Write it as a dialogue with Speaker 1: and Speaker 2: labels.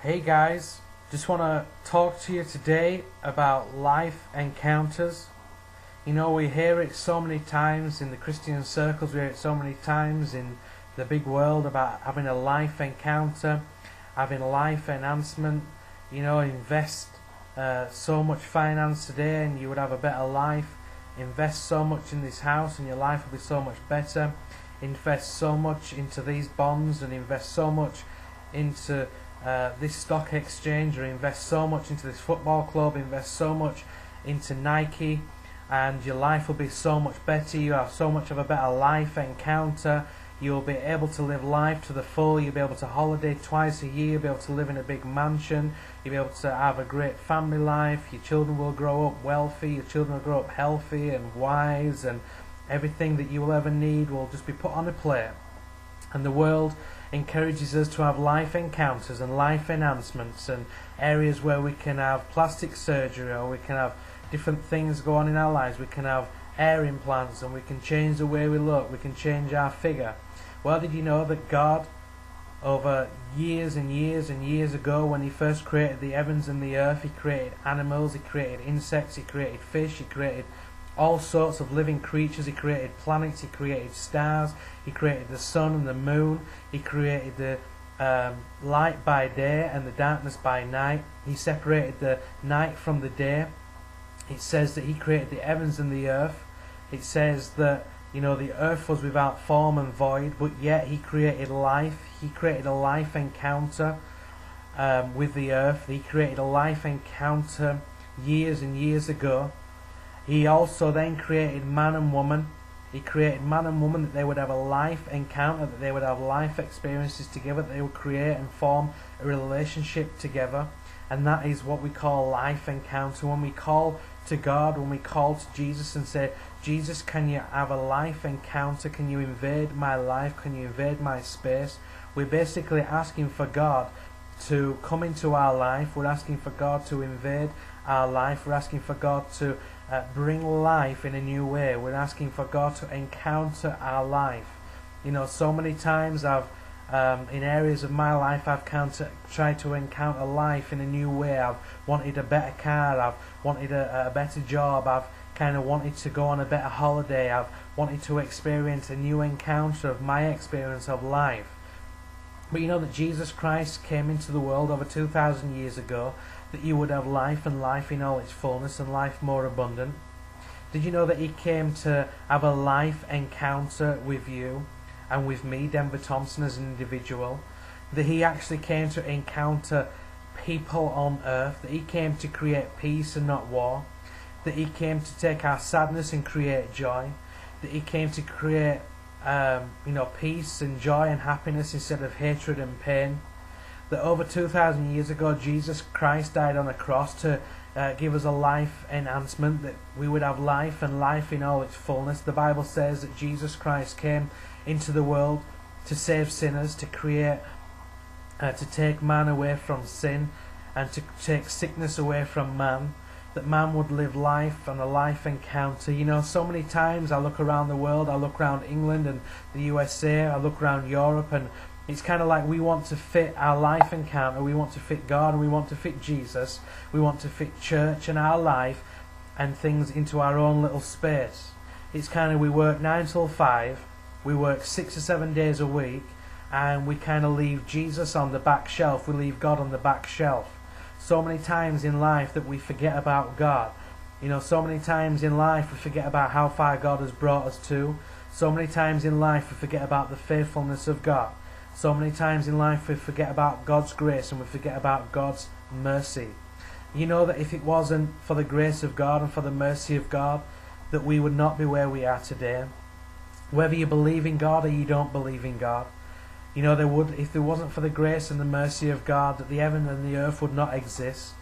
Speaker 1: Hey guys, just want to talk to you today about life encounters. You know, we hear it so many times in the Christian circles, we hear it so many times in the big world about having a life encounter, having life enhancement. You know, invest so much finance today and you would have a better life. Invest so much in this house and your life will be so much better. Invest so much into these bonds and invest so much into this stock exchange, or invest so much into this football club, invest so much into Nike, and your life will be so much better. You have so much of a better life encounter. You'll be able to live life to the full. You'll be able to holiday twice a year. You'll be able to live in a big mansion. You'll be able to have a great family life. Your children will grow up wealthy. Your children will grow up healthy and wise, and everything that you will ever need will just be put on a plate. And the world encourages us to have life encounters and life enhancements, and areas where we can have plastic surgery, or we can have different things go on in our lives. We can have hair implants, and we can change the way we look. We can change our figure. Well, did you know that God, over years and years and years ago, when He first created the heavens and the earth, He created animals, He created insects, He created fish, He created all sorts of living creatures. He created planets, He created stars, He created the sun and the moon, He created the light by day and the darkness by night. He separated the night from the day. It says that He created the heavens and the earth. It says that, you know, the earth was without form and void, but yet He created life. He created a life encounter with the earth. He created a life encounter years and years ago. He also then created man and woman. He created man and woman that they would have a life encounter, that they would have life experiences together, that they would create and form a relationship together. And that is what we call life encounter. When we call to God, when we call to Jesus and say, Jesus, can you have a life encounter? Can you invade my life? Can you invade my space? We're basically asking for God to come into our life. We're asking for God to invade our life. We're asking for God to bring life in a new way. We're asking for God to encounter our life. You know, so many times I've in areas of my life I've tried to encounter life in a new way. I've wanted a better car, I've wanted a better job, I've kind of wanted to go on a better holiday, I've wanted to experience a new encounter of my experience of life. But you know that Jesus Christ came into the world over 2,000 years ago, that you would have life, and life in all its fullness, and life more abundant. Did you know that He came to have a life encounter with you and with me, Denver Thompson, as an individual? That He actually came to encounter people on earth, that He came to create peace and not war, that He came to take our sadness and create joy, that He came to create peace and joy and happiness instead of hatred and pain. That over 2,000 years ago Jesus Christ died on a cross to give us a life enhancement, that we would have life and life in all its fullness. The Bible says that Jesus Christ came into the world to save sinners, to create, to take man away from sin, and to take sickness away from man, that man would live life and a life encounter. You know, so many times I look around the world, I look around England and the USA, I look around Europe, and it's kind of like we want to fit our life encounter, we want to fit God, and we want to fit Jesus, we want to fit church and our life and things into our own little space. It's kind of, we work 9 till 5, we work 6 or 7 days a week, and we kind of leave Jesus on the back shelf, we leave God on the back shelf. So many times in life that we forget about God. You know, so many times in life we forget about how far God has brought us to. So many times in life we forget about the faithfulness of God. So many times in life we forget about God's grace and we forget about God's mercy. You know that if it wasn't for the grace of God and for the mercy of God, that we would not be where we are today. Whether you believe in God or you don't believe in God. You know, if there wasn't for the grace and the mercy of God, that the heaven and the earth would not exist.